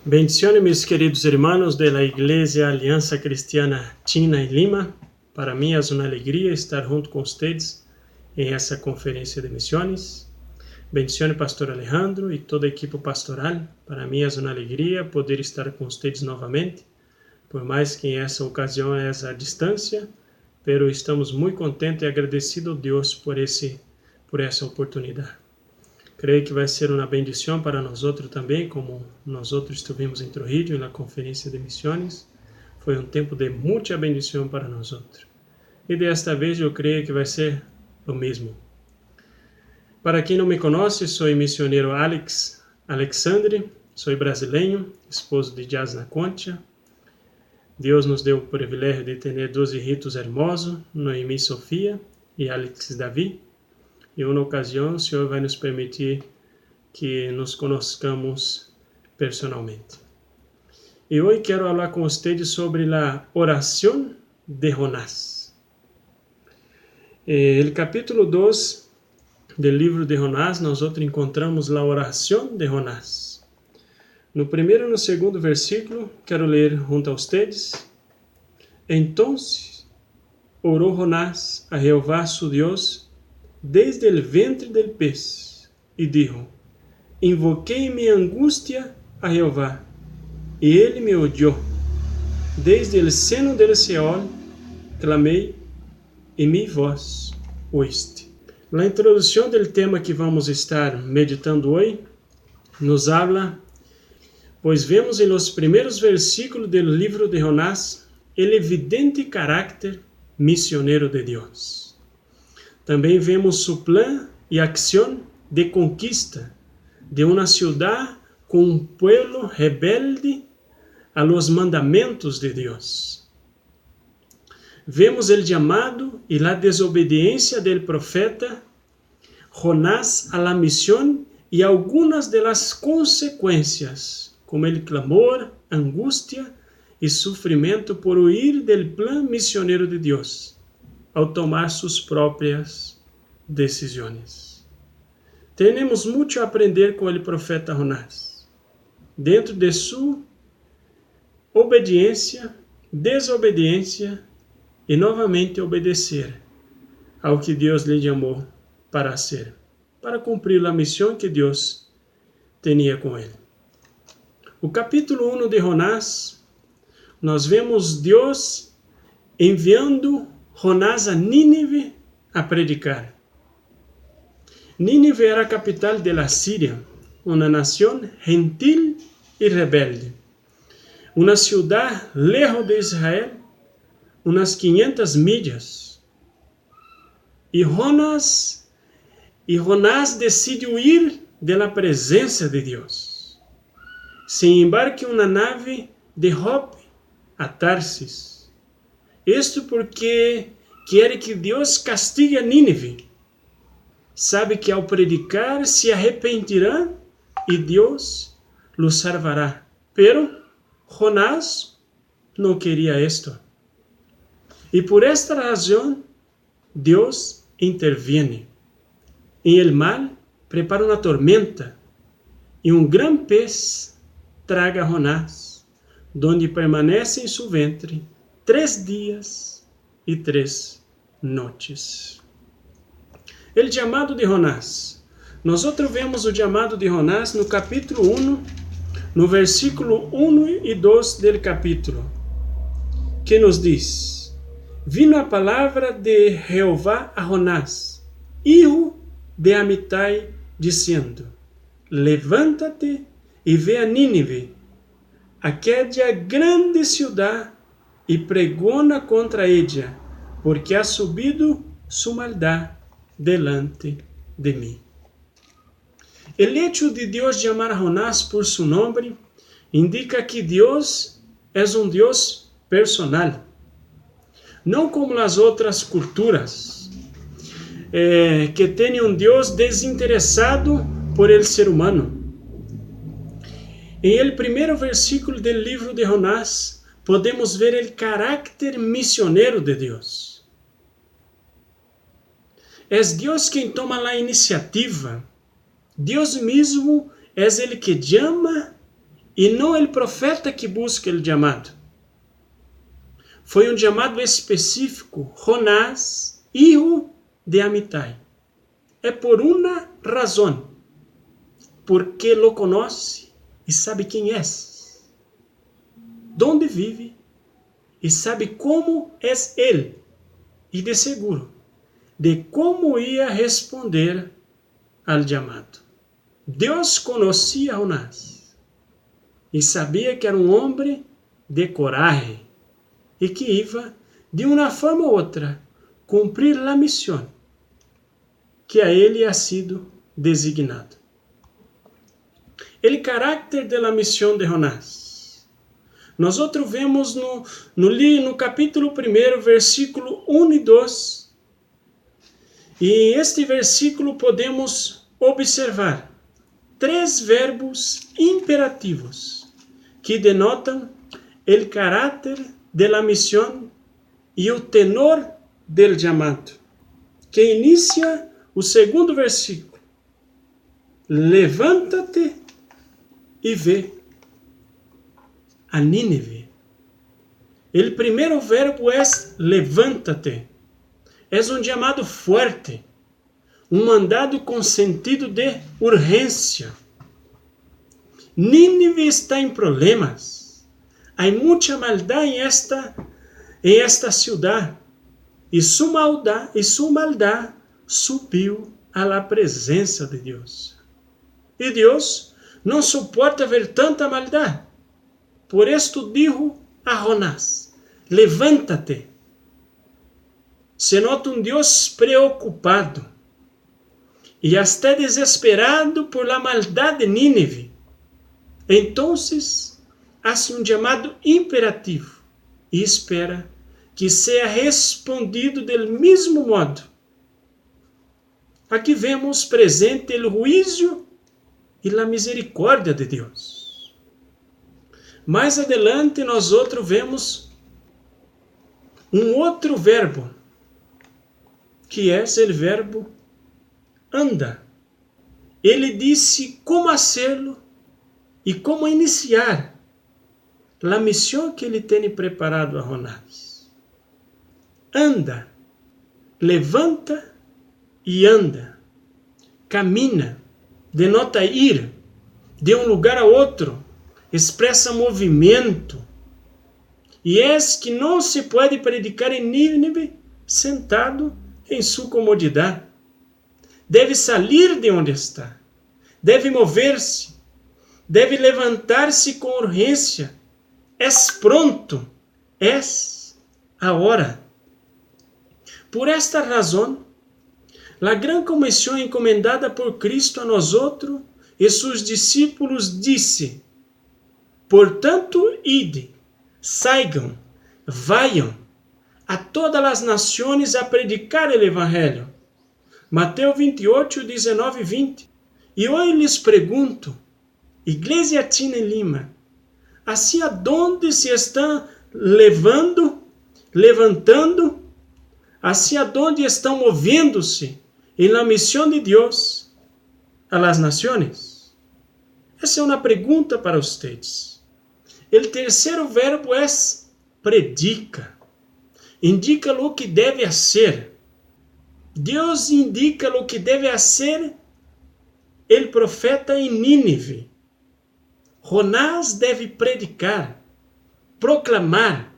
Bendiciones, mis queridos hermanos de la Iglesia Alianza Cristiana Tina y Lima. Para mí es una alegría estar junto con ustedes en esta conferencia de misiones. Bendiciones, Pastor Alejandro y todo el equipo pastoral. Para mí es una alegría poder estar con ustedes novamente, por más que en esta ocasión es a distancia, pero estamos muy contentos y agradecidos a Dios por essa oportunidade. Creio que vai ser uma bendição para nós outros também, como nós outros estivemos em Trujillo, na conferência de missões. Foi um tempo de muita bendição para nós outros. E desta vez eu creio que vai ser o mesmo. Para quem não me conhece, sou missioneiro Alexandre, sou brasileiro, esposo de Jasna Concha. Deus nos deu o privilégio de ter 12 ritos hermosos, Noemi e Sofia e Alex Davi. E uma ocasião o Senhor vai nos permitir que nos conozcamos personalmente. E hoje quero falar com vocês sobre a oração de Jonás. No capítulo 2 do livro de Jonás, nós encontramos a oração de Jonás. No primeiro e no segundo versículo, quero ler junto a vocês. Entonces orou Jonás a Jeová su Deus desde el ventre del pez, y dijo, invoqué en mi angustia a Jehová, y él me oyó. Desde el seno del Seol clamei, e mi voz oíste. La introdução del tema que vamos estar meditando hoje nos habla, pois vemos em los primeiros versículos do livro de Jonás el evidente carácter misionero de Deus. Também vemos su plan e acción de conquista de uma cidade com um pueblo rebelde a los mandamentos de Deus. Vemos el llamado e la desobediencia del profeta Jonás a la misión e algunas de las consecuencias, como el clamor, angustia e sofrimento por huir del plan misionero de Deus, ao tomar suas próprias decisões. Temos muito a aprender com o profeta Jonás, dentro de sua obediência, desobediência e novamente obedecer ao que Deus lhe chamou para ser, para cumprir a missão que Deus tinha com ele. O capítulo 1 de Jonás, nós vemos Deus enviando Jonás a Nínive a predicar. Nínive era a capital de la Síria, uma nação gentil e rebelde. Uma cidade lejos de Israel, umas 500 milhas. E Jonás decide huir da presença de Deus. Se embarca em uma nave de Jope a Tarsis. Isto porque quer que Deus castigue a Nínive. Sabe que ao predicar se arrepentirá e Deus los salvará. Pero Jonás não queria isto. E por esta razão, Deus interviene. Em el mar, prepara uma tormenta e um grande pez traga Jonás, donde permanece em seu ventre 3 dias e 3 noites. O chamado de Jonás. Nós vemos o chamado de Jonás no capítulo 1, no versículo 1 e 2 do capítulo, que nos diz: Vino a palavra de Jeová a Jonás, hijo de Amitai, dizendo: Levanta-te e ve a Nínive, aquela grande cidade, e pregona contra ella, porque ha subido su maldade delante de mim. O hecho de Deus chamar a Jonás por su nome indica que Deus é um Deus personal, não como as outras culturas, que têm um Deus desinteressado por el ser humano. Em el primeiro versículo do livro de Jonás, podemos ver o carácter misionero de Deus. É Deus quem toma a iniciativa. Deus mesmo é Ele que chama e não o profeta que busca o chamado. Foi um chamado específico, Jonás, filho de Amitai. É por uma razão, porque lo conhece e sabe quem é, onde vive e sabe como é ele, e de seguro, de como ia responder ao chamado. Deus conhecia a Jonás e sabia que era um homem de coragem e que ia, de uma forma ou outra, cumprir a missão que a ele ha sido designado. O caráter da missão de Jonás. Nós vemos no capítulo 1, versículo 1 e 2. E em este versículo podemos observar 3 verbos imperativos que denotam o caráter da missão e o tenor del chamado, que inicia o segundo versículo. Levanta-te e vê a Nínive. O primeiro verbo é levanta-te. É um chamado forte, um mandado com sentido de urgência. Nínive está em problemas. Há muita maldade em esta cidade, e sua maldade subiu à la presença de Deus. E Deus não suporta ver tanta maldade. Por isto dijo a Jonás: levanta-te. Se nota um Deus preocupado e até desesperado por la maldade de Nínive. Então, hace um chamado imperativo e espera que seja respondido del mesmo modo. Aqui vemos presente o juízo e a misericórdia de Deus. Mais adelante, nós vemos um outro verbo, que é o verbo anda. Ele disse como fazê-lo e como iniciar a missão que ele tem preparado a Jonás. Anda, levanta e anda. Camina, denota ir de um lugar a outro, expressa movimento. E é que não se pode predicar em Nínive sentado em sua comodidade. Deve sair de onde está, deve mover-se, deve levantar-se com urgência. És pronto, és a hora. Por esta razão, a grande comissão encomendada por Cristo a nós e seus discípulos disse: portanto, ide, saiam, vayam a todas as nações a predicar o Evangelho. Mateus 28, 19 e 20. E hoje lhes pergunto, Igreja Tina em Lima, hacia onde se estão levantando, hacia onde estão movendo-se em la missão de Deus a las nações? Essa é uma pergunta para vocês. O terceiro verbo é predica. Indica o que deve fazer. Deus indica o que deve fazer o profeta em Nínive. Jonás deve predicar, proclamar,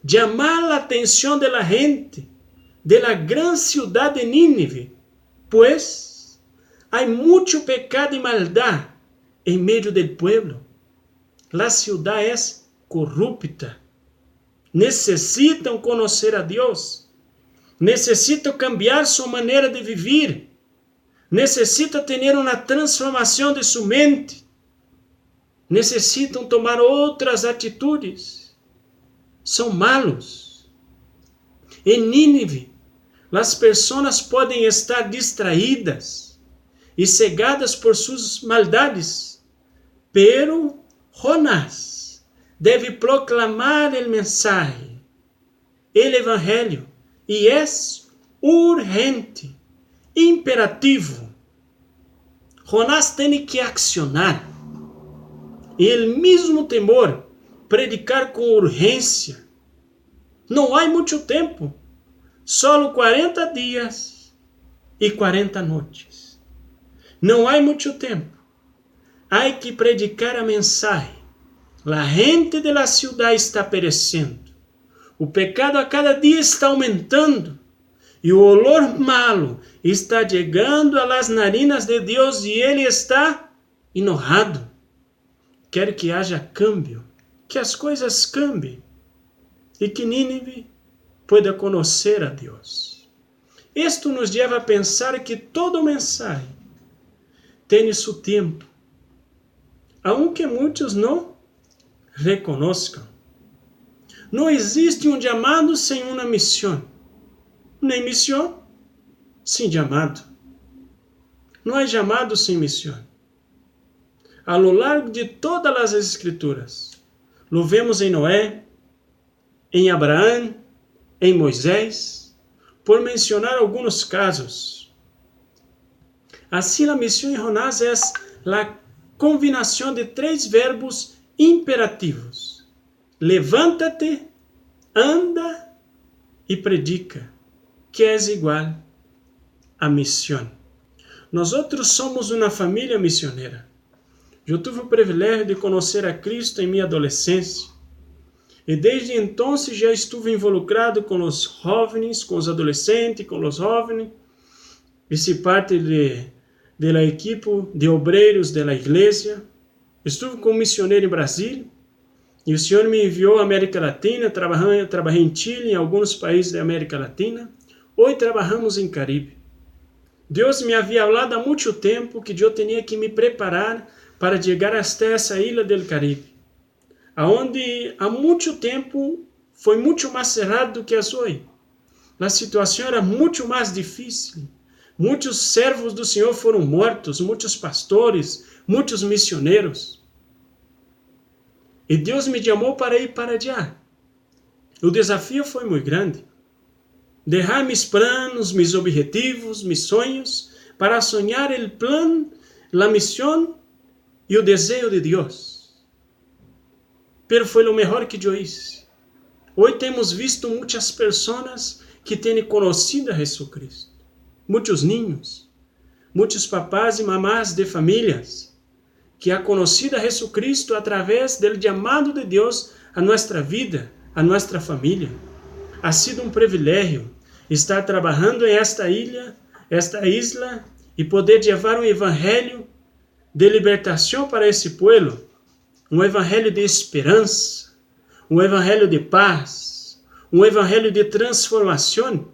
chamar a atenção da gente, da grande cidade de Nínive, pois há muito pecado e maldade em meio do povo. A cidade é corrupta. Necessitam conhecer a Deus. Necessitam cambiar sua maneira de viver. Necessitam ter uma transformação de sua mente. Necessitam tomar outras atitudes. São malos. Em Nínive, as pessoas podem estar distraídas e cegadas por suas maldades, pero Jonás deve proclamar o mensagem, o evangelho, e é urgente, imperativo. Jonás tem que accionar. e el mesmo temor, predicar com urgência. Não há muito tempo, só 40 dias e 40 noites. Não há muito tempo. Há que predicar a mensagem. A gente de la ciudad está perecendo. O pecado a cada dia está aumentando. E o olor malo está chegando a las narinas de Deus e Ele está enojado. Quer que haja câmbio, que as coisas cambiem e que Nínive pueda conhecer a Deus. Isto nos leva a pensar que todo mensaje tem seu tempo, aunque muitos não reconozcam. Não existe um chamado sem uma missão, nem missão sem chamado. Não há chamado sem missão. A lo largo de todas as escrituras, lo vemos em Noé, em Abraão, em Moisés, por mencionar alguns casos. Assim, a missão de Jonás é a combinação de 3 verbos imperativos: levanta-te, anda e predica, que é igual a missão. Nós outros somos uma família missioneira. Eu tive o privilégio de conhecer a Cristo em minha adolescência. E desde então já estive involucrado com os jovens, com os adolescentes, com os jovens. Fiz parte da equipe de obreiros da igreja. Estive como missionário em Brasil. E o Senhor me enviou à América Latina. Trabalhei em Chile, em alguns países da América Latina. Hoje trabalhamos em Caribe. Deus me havia falado há muito tempo que eu tinha que me preparar para chegar até essa ilha do Caribe, aonde há muito tempo foi muito mais cerrado do que é hoje. A situação era muito mais difícil. Muitos servos do Senhor foram mortos, muitos pastores, muitos missioneiros. E Deus me chamou para ir para allá. O desafio foi muito grande. Deixar mis planos, mis objetivos, mis sonhos, para sonhar o plano, a missão e o desejo de Deus. Pero foi o melhor que eu hice. Hoje temos visto muitas pessoas que têm conhecido a Jesus Cristo. Muitos niños, muitos papás e mamás de famílias que han conhecido a Jesus Cristo através do chamado de Deus a nossa vida, a nossa família. Ha sido um privilégio estar trabalhando em esta isla, e poder levar um evangelho de libertação para esse povo, um evangelho de esperança, um evangelho de paz, um evangelho de transformação.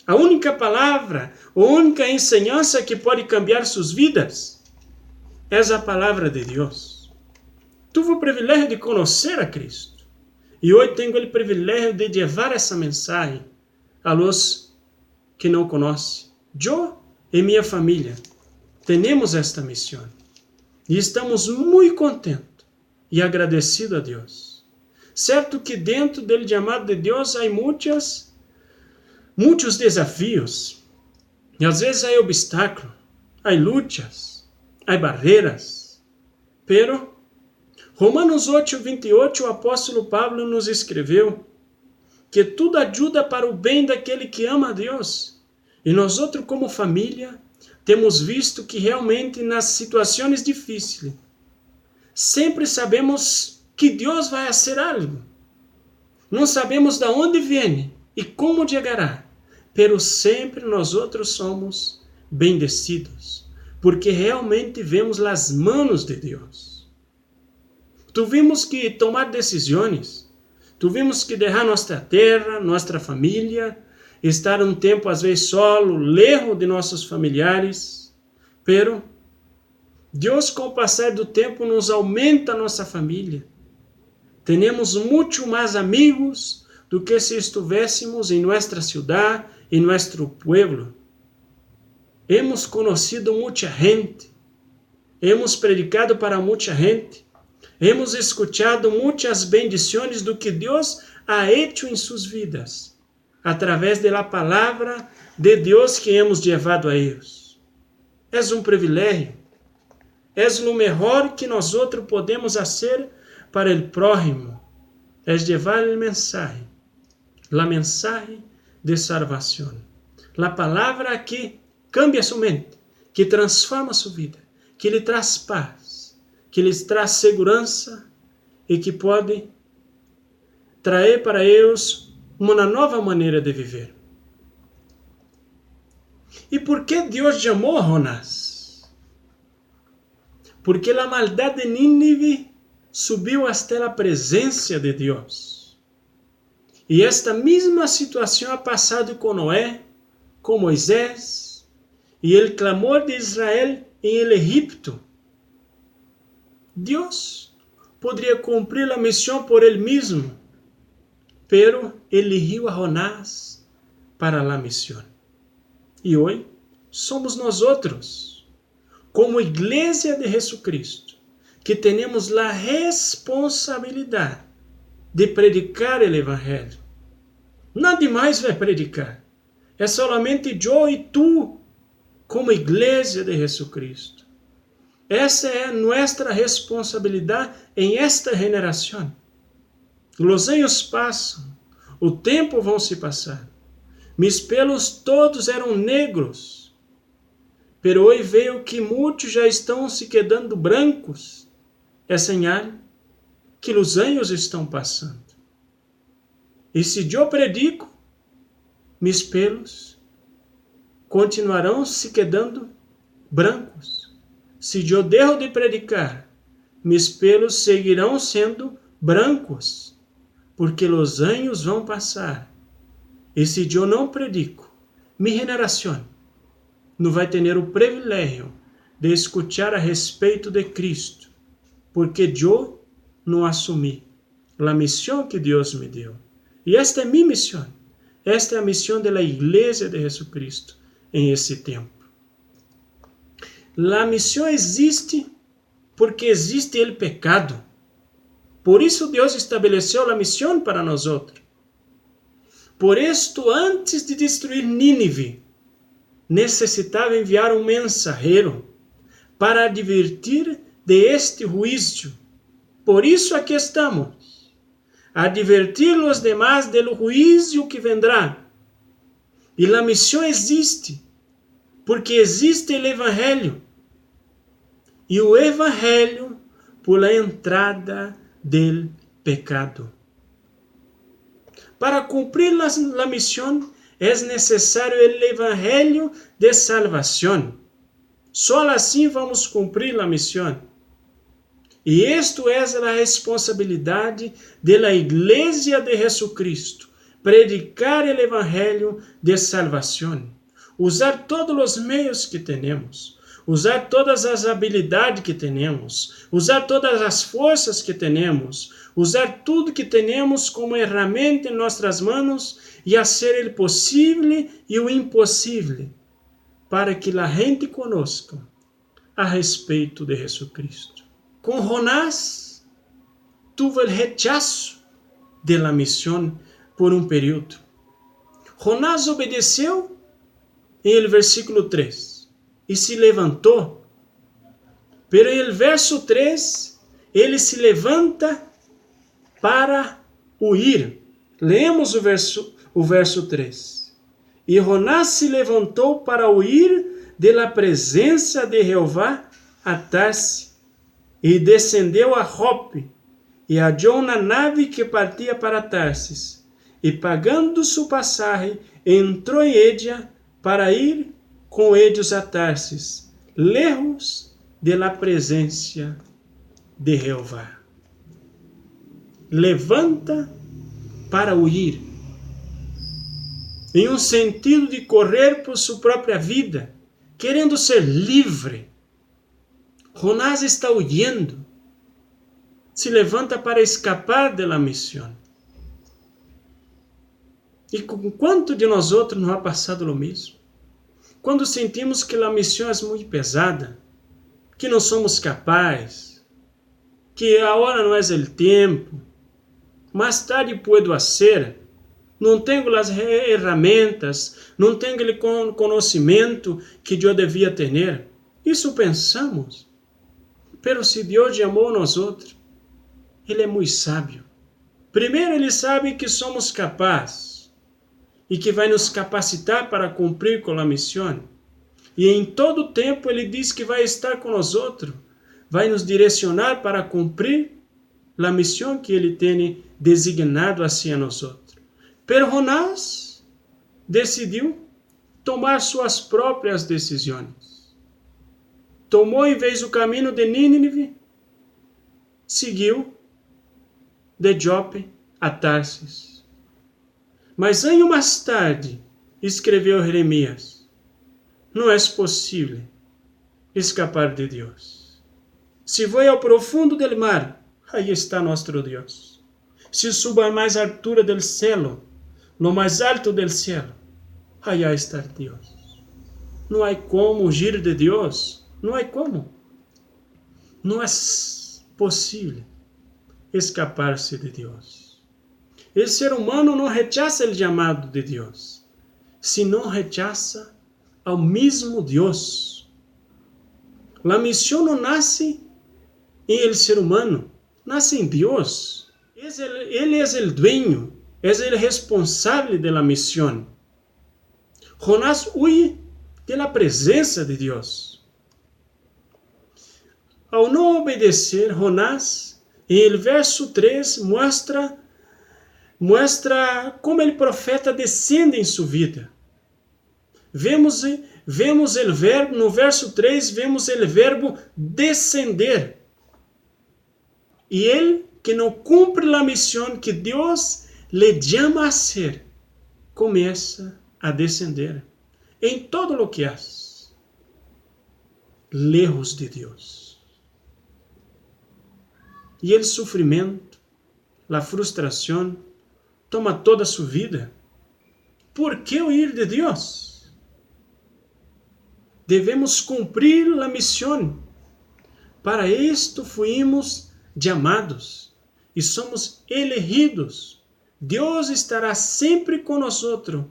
A única palavra, a única enseñança que pode cambiar suas vidas é a palavra de Deus. Tive o privilégio de conhecer a Cristo e hoje tenho o privilégio de levar essa mensagem a los que não conhecem. Eu e minha família temos esta missão e estamos muito contentes e agradecidos a Deus. Certo que dentro do chamado de Deus há muitos desafios, e às vezes há obstáculos, há lutas, há barreiras, pero Romanos 8:28, o apóstolo Pablo nos escreveu que tudo ajuda para o bem daquele que ama a Deus. E nós outros, como família, temos visto que realmente nas situações difíceis, sempre sabemos que Deus vai fazer algo. Não sabemos de onde vem e como chegará, pero sempre nós outros somos bendecidos, porque realmente vemos as mãos de Deus. Tivemos que tomar decisões, tivemos que deixar nossa terra, nossa família, estar um tempo às vezes solo, lejos de nossos familiares, pero Deus, com o passar do tempo, nos aumenta nossa família. Temos muito mais amigos do que se estivéssemos em nossa cidade, em nosso pueblo. Hemos conhecido muita gente, hemos predicado para muita gente, hemos escuchado muitas bendições do que Deus ha hecho em suas vidas, através da palavra de Deus que hemos levado a eles. É um privilégio, é o melhor que nós podemos fazer para o prójimo, é levar a mensagem de salvação. A palavra que cambia sua mente, que transforma sua vida, que lhe traz paz, que lhe traz segurança e que pode trazer para eles uma nova maneira de viver. E por que Deus chamou a Jonás? Porque a maldade de Nínive subiu até a presença de Deus. E esta mesma situação ha passado com Noé, com Moisés, e o clamor de Israel em el Egipto. Deus poderia cumprir a missão por ele mesmo, pero eligiu a Jonás para a missão. E hoje somos nós outros, como Igreja de Jesucristo, que temos a responsabilidade de predicar o Evangelho. Nada mais vai predicar. É solamente eu e tu, como Igreja de Jesucristo. Essa é nossa responsabilidade em esta geração. Os anos passam, o tempo vão se passar. Meus pelos todos eram negros, pero hoje veio que muitos já estão se quedando brancos. É sinal que os anos estão passando. E se eu predico, meus pelos continuarão se quedando brancos. Se eu deixo de predicar, meus pelos seguirão sendo brancos, porque os anos vão passar. E se eu não predico, minha geração não vai ter o privilégio de escutar a respeito de Cristo, porque eu não assumi a missão que Deus me deu. E esta é minha missão. Esta é a missão da Igreja de Jesucristo em esse tempo. A missão existe porque existe o pecado. Por isso Deus estabeleceu a missão para nós outros. Por isto, antes de destruir Nínive, necessitava enviar um mensageiro para advertir de este juízo. Por isso aqui estamos, advertir os demais do juízo que vendrá. E a missão existe, porque existe o Evangelho. E o Evangelho por a entrada del pecado. Para cumprir a missão, é necessário o Evangelho de salvação. Só assim vamos cumprir a missão. E isto é a responsabilidade da Igreja de Jesucristo, predicar o Evangelho de salvação, usar todos os meios que temos, usar todas as habilidades que temos, usar todas as forças que temos, usar tudo que temos como ferramenta em nossas mãos e fazer o possível e o impossível para que a gente conozca a respeito de Jesucristo. Com Jonás, tuvo o rechazo de la missão por um período. Jonás obedeceu em el versículo 3 e se levantou. Pero em el verso 3, ele se levanta para huir. Leemos o verso 3. E Jonás se levantou para huir de la presença de Jeová a Tarse, e descendeu a Jope, e hallou uma nave que partia para Tarsis, e pagando sua passagem, entrou em ella para ir com eles a Tarsis, lejos de la presença de Jeová. Levanta para huir, em um sentido de correr por sua própria vida, querendo ser livre. Jonás está huyendo, se levanta para escapar da missão. E com quanto de nós outros não ha passado o mesmo? Quando sentimos que a missão é muito pesada, que não somos capazes, que agora não é o tempo, mais tarde puedo fazer, não tenho as ferramentas, não tenho o conhecimento que eu devia ter. Isso pensamos. Pero se Deus chamou nós outros, Ele é muito sábio. Primeiro, Ele sabe que somos capazes e que vai nos capacitar para cumprir com a missão. E em todo tempo Ele diz que vai estar com nós outros, vai nos direcionar para cumprir a missão que Ele tem designado hacia nós outros. Pero Jonás decidiu tomar suas próprias decisões. Tomou em vez o caminho de Nínive, seguiu de Jope a Tarsis. Mas anos mais tarde, escreveu Jeremias, não é possível escapar de Deus. Se vou ao profundo del mar, aí está nosso Deus. Se subo à mais altura del cielo, no mais alto del cielo, allá está Deus. Não há como fugir de Deus. Não há como. Não é possível escapar-se de Deus. O ser humano não rechaça o chamado de Deus, senão rechaça ao mesmo Deus. A missão não nasce em el ser humano, nasce em Deus. Ele é o dueño, é o responsável da missão. Jonás huye de la presença de Deus. Ao não obedecer, Jonás, em el verso 3, mostra como o profeta descende em sua vida. Vemos o verbo, no verso 3, vemos o verbo descender. E ele, que não cumpre a missão que Deus lhe chama a ser, começa a descender em todo o que faz, lejos de Deus. E o sofrimento, a frustração, toma toda a sua vida. Por que huir de Deus? Devemos cumprir a missão. Para isto fuimos chamados e somos elegidos. Deus estará sempre conosco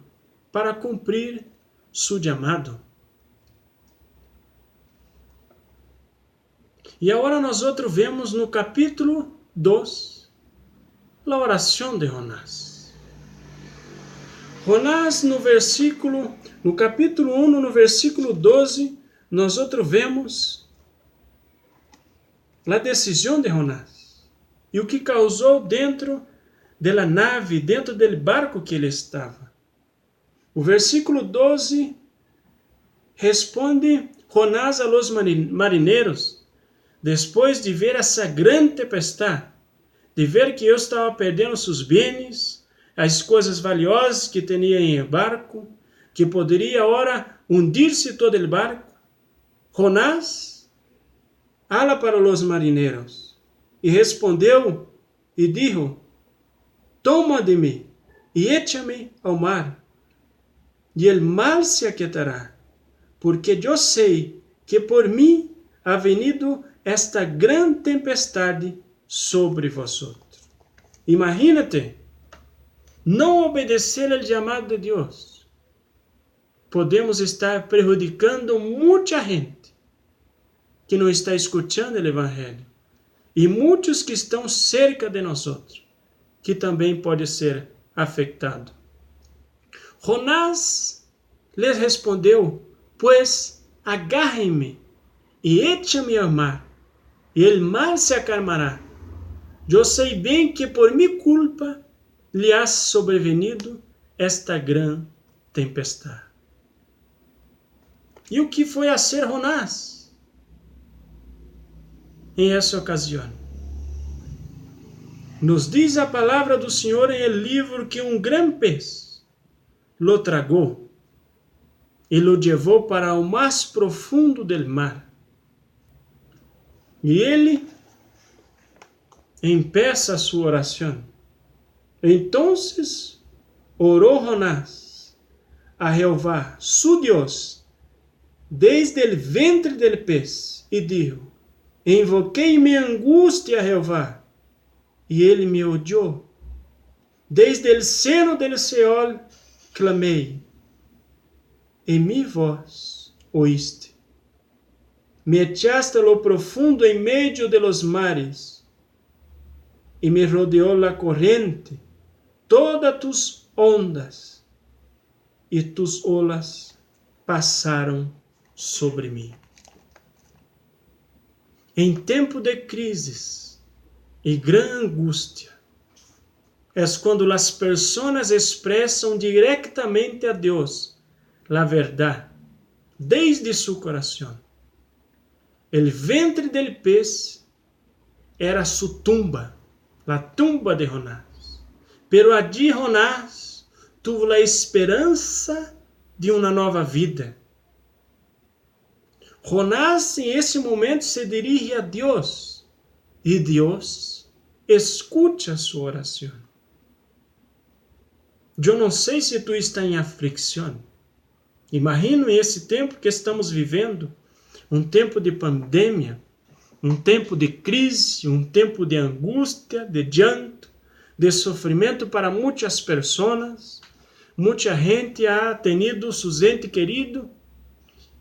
para cumprir seu chamado. E agora nós vemos no capítulo 2 a oração de Jonás. Jonás no capítulo 1, no versículo 12, nós vemos a decisão de Jonás e o que causou dentro da nave, dentro do barco que ele estava. O versículo 12 responde Jonás a los marineiros, depois de ver essa grande tempestade, de ver que eu estava perdendo seus bens, as coisas valiosas que tinha em el barco, que poderia agora hundir-se todo o barco. Jonás habla para los marineiros e respondeu e dijo: toma de mim e échame ao mar, e el mar se aquietará, porque eu sei que por mim ha venido esta grande tempestade sobre vosotros. Imagínate, não obedecer ao chamado de Deus. Podemos estar prejudicando muita gente que não está escutando o Evangelho e muitos que estão cerca de nós outros, que também pode ser afetado. Jonás lhes respondeu: pois agarrem-me e échame ao mar, e el mar se acalmará. Eu sei bem que por minha culpa lhe ha sobrevenido esta grande tempestade. E o que foi a ser Jonás em essa ocasião? Nos diz a palavra do Senhor em el livro que um grande pez lo tragou e lo levou para o mais profundo del mar. E ele empeça a sua oração. Então orou Jonás a Jeová, su Deus, desde el ventre del pez, e dijo: invoquei minha angústia a Jeová, e ele me odiou. Desde el seno del Seol clamei, e mi voz oíste. Me echaste a lo profundo en medio de los mares, y me rodeó la corriente, todas tus ondas e tus olas passaram sobre mim. Em tempo de crises e gran angústia, é quando as pessoas expressam diretamente a Deus a verdade, desde seu coração. El ventre del pez era su tumba, la tumba de Jonás. Pero allí Jonás tuvo a esperança de uma nova vida. Jonás, em esse momento, se dirige a Deus e Deus escuta sua oração. Eu não sei se tu está em aflição. Imagino esse tempo que estamos vivendo, um tempo de pandemia, um tempo de crise, um tempo de angústia, de llanto, de sofrimento para muitas pessoas. Muita gente ha tenido seus entes queridos,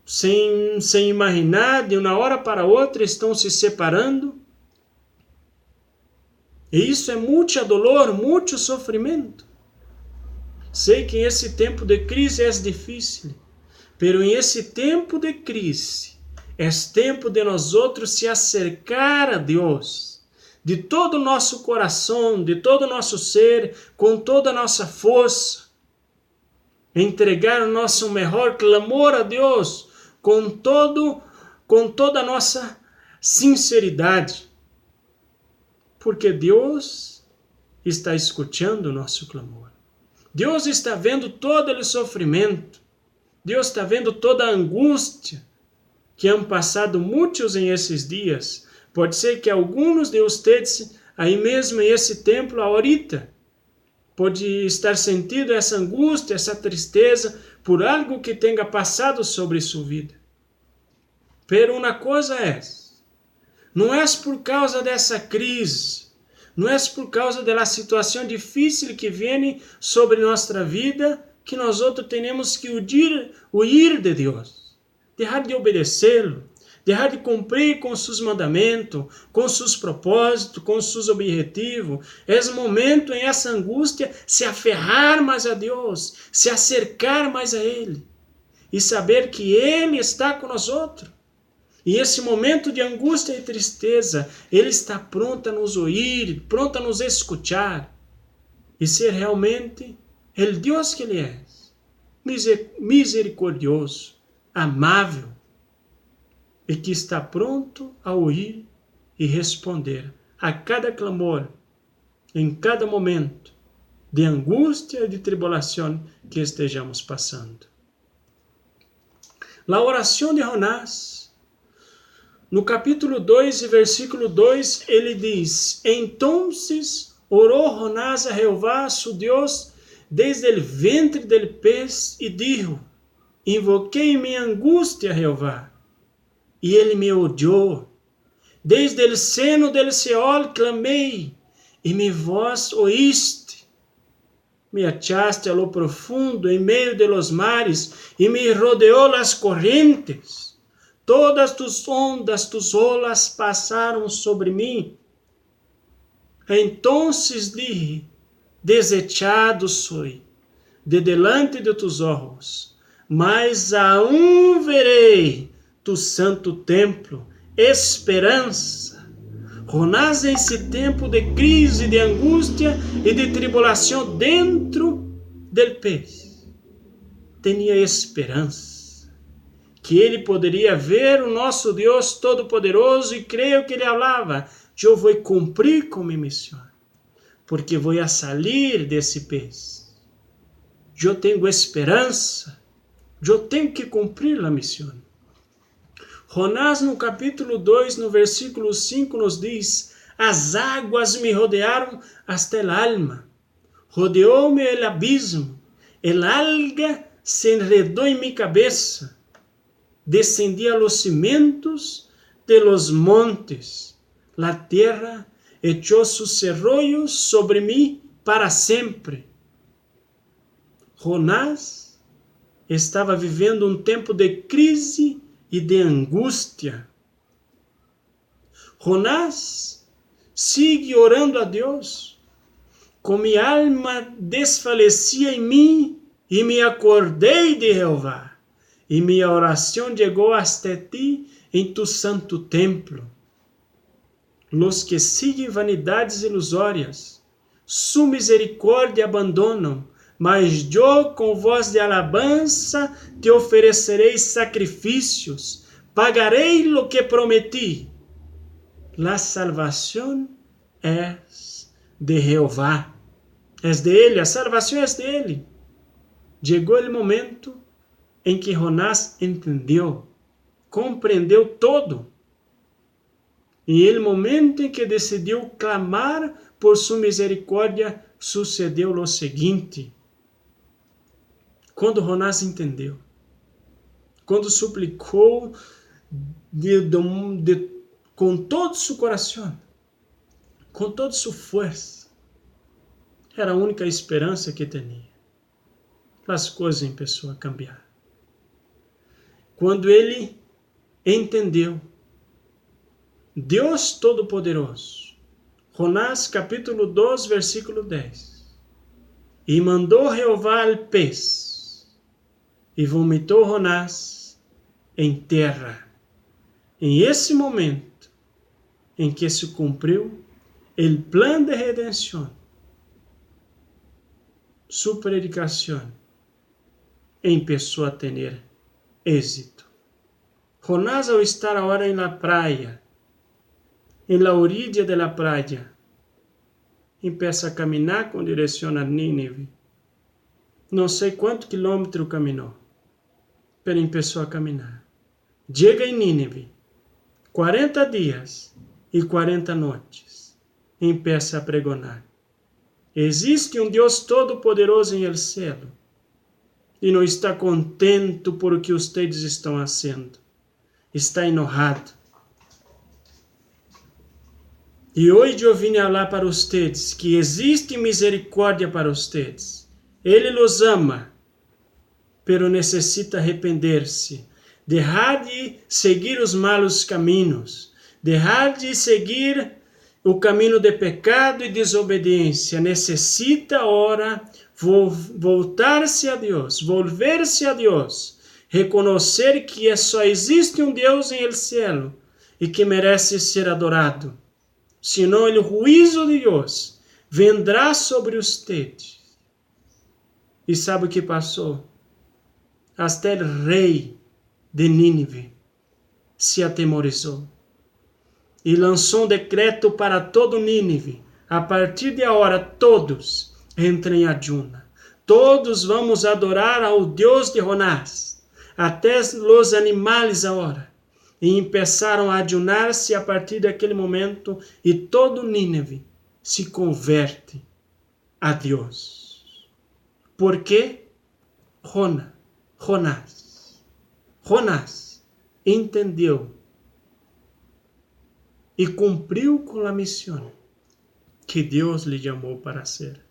sem imaginar, de uma hora para outra estão se separando. E isso é muito dolor, muito sofrimento. Sei que esse tempo de crise é difícil, pero em esse tempo de crise, é tempo de nós outros se acercar a Deus, de todo o nosso coração, de todo o nosso ser, com toda a nossa força, entregar o nosso melhor clamor a Deus, com toda a nossa sinceridade, porque Deus está escutando o nosso clamor. Deus está vendo todo o sofrimento, Deus está vendo toda a angústia que han passado muitos em esses dias. Pode ser que alguns de vocês, aí mesmo em esse templo, ahorita, pode estar sentindo essa angústia, essa tristeza, por algo que tenha passado sobre sua vida. Pero uma coisa é, não é por causa dessa crise, não é por causa da situação difícil que vem sobre nossa vida, que nós outros temos que huir de Deus, deixar de obedecê-lo, deixar de cumprir com seus mandamentos, com seus propósitos, com seus objetivos. É o momento, em essa angústia, se aferrar mais a Deus, se acercar mais a Ele e saber que Ele está com nós outros. E esse momento de angústia e tristeza, Ele está pronto a nos ouvir, pronto a nos escutar e ser realmente o Deus que Ele é, misericordioso, amável, e que está pronto a ouvir e responder a cada clamor, em cada momento de angústia e de tribulação que estejamos passando. A oração de Jonás, no capítulo 2, versículo 2, ele diz: Entonces orou Jonás a Jeová, su Deus, desde el ventre del pez, e dijo: Invoquei minha angústia a Jeová, e ele me oyó. Desde el seno del Seol clamei, e mi voz oíste. Me echaste a lo profundo, en meio de los mares, e me rodeó las corrientes. Todas tus ondas, tus olas passaram sobre mim. Entonces dije: Desechado soy de delante de tus ojos, mas aún verei tu santo templo, esperança. Jonás, nesse tempo de crise, de angústia e de tribulação dentro del pez, tinha esperança que ele poderia ver o nosso Deus Todo-Poderoso, e creio que ele falava: eu vou cumprir com minha missão, porque vou a sair desse pez. Eu tenho esperança, eu tenho que cumprir a missão. Jonás, no capítulo 2, no versículo 5, nos diz: As águas me rodearam hasta el alma, rodeou-me el abismo, el alga se enredou em minha cabeça. Descendi a los cimientos de los montes, la tierra echó sus cerrollos sobre mí para sempre. Jonás estava vivendo um tempo de crise e de angústia, Jonás sigue orando a Deus. Com minha alma desfalecia em mim, e me acordei de Jeová, e minha oração chegou até ti em tu santo templo. Los que siguen vanidades ilusórias, su misericórdia abandonam, mas eu com voz de alabança te oferecerei sacrifícios, pagarei lo que prometi. La salvación es de Jeová. Es de Ele, a salvação é dele. Chegou o momento em que Jonás entendeu, compreendeu todo. E o momento em que decidiu clamar por sua misericórdia, sucedeu o seguinte. Quando Jonás entendeu, quando suplicou com todo seu coração, com toda sua força, era a única esperança que tinha. As coisas começaram a cambiar. Quando ele entendeu, Deus Todo-Poderoso, Jonás capítulo 2, versículo 10, e mandou Jeová al pez, e vomitou Jonás em terra. Em esse momento em que se cumpriu o plano de redenção, sua predicação começou a ter êxito. Jonás, ao estar agora na praia, em la orilla de la praia, começa a caminhar com direção a Nínive. Não sei quanto quilômetro caminhou, mas começou a caminhar. Chega em Nínive, 40 dias e 40 noites, começa a pregonar. Existe um Deus Todo-Poderoso em el céu, e não está contente por o que vocês estão fazendo. Está enojado. E hoje eu vim falar para vocês que existe misericórdia para vocês. Ele los ama, pero necessita arrepender-se, deixar de seguir os malos caminhos, deixar de seguir o caminho de pecado e desobediência. Necessita agora voltar-se a Deus, volver-se a Deus, reconhecer que só existe um Deus em el cielo e que merece ser adorado. Senão o juízo de Deus vendrá sobre vocês. E sabe o que passou? Até o rei de Nínive se atemorizou e lançou um decreto para todo Nínive. A partir de agora, todos entrem em ayuno. Todos vamos adorar ao Deus de Jonás. Até os animais agora. E começaram a ayunar-se a partir daquele momento, e todo Nínive se converte a Deus. Por quê? Jonás entendeu e cumpriu com a missão que Deus lhe chamou para ser.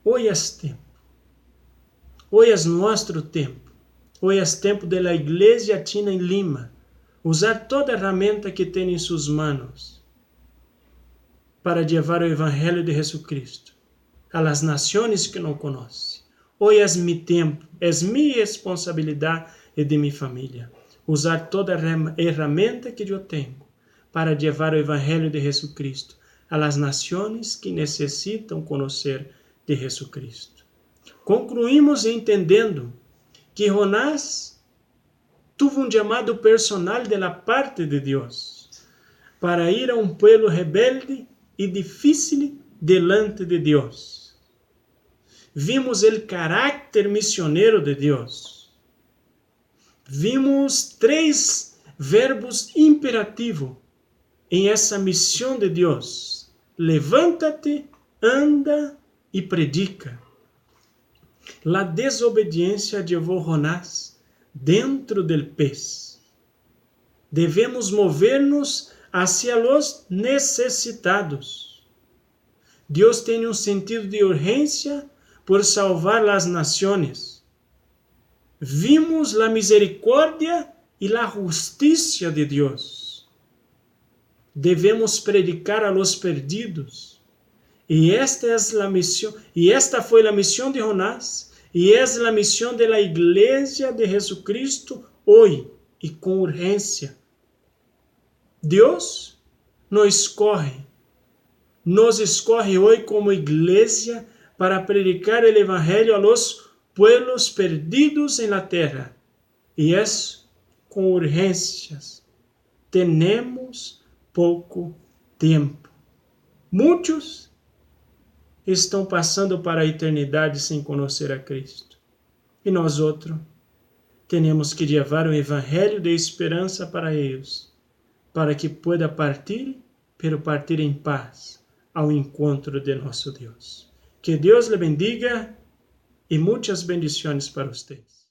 Hoje é tempo. Hoje é nosso tempo. Hoje é tempo da Igreja China em Lima usar toda a ferramenta que tem em suas mãos para levar o Evangelho de Jesucristo a las nações que não conhecem. Hoje é meu tempo, é minha responsabilidade e de minha família usar toda a ferramenta que eu tenho para levar o Evangelho de Jesucristo a las nações que necessitam conhecer de Jesucristo. Concluímos entendendo que Jonás teve um chamado personal da parte de Deus para ir a um pueblo rebelde e difícil delante de Deus. Vimos o caráter missioneiro de Deus. Vimos 3 verbos imperativos em essa missão de Deus: levanta-te, anda e predica. La desobediência levou Jonás dentro del pez. Devemos mover-nos hacia los necessitados. Deus tem um sentido de urgência por salvar as nações. Vimos a misericórdia e a justiça de Deus. Devemos predicar a los perdidos. Y esta es la misión, y esta fue la misión de Jonás, y es la misión de la iglesia de Jesucristo hoy, y con urgencia. Dios nos escoge hoy como iglesia para predicar el evangelio a los pueblos perdidos en la tierra. Y es con urgencias. Tenemos poco tiempo. Muitos estão passando para a eternidade sem conhecer a Cristo. E nós outros temos que levar o evangelho de esperança para eles, para que pueda partir, pero partir em paz ao encontro de nosso Deus. Que Deus lhe bendiga e muitas bendições para vocês.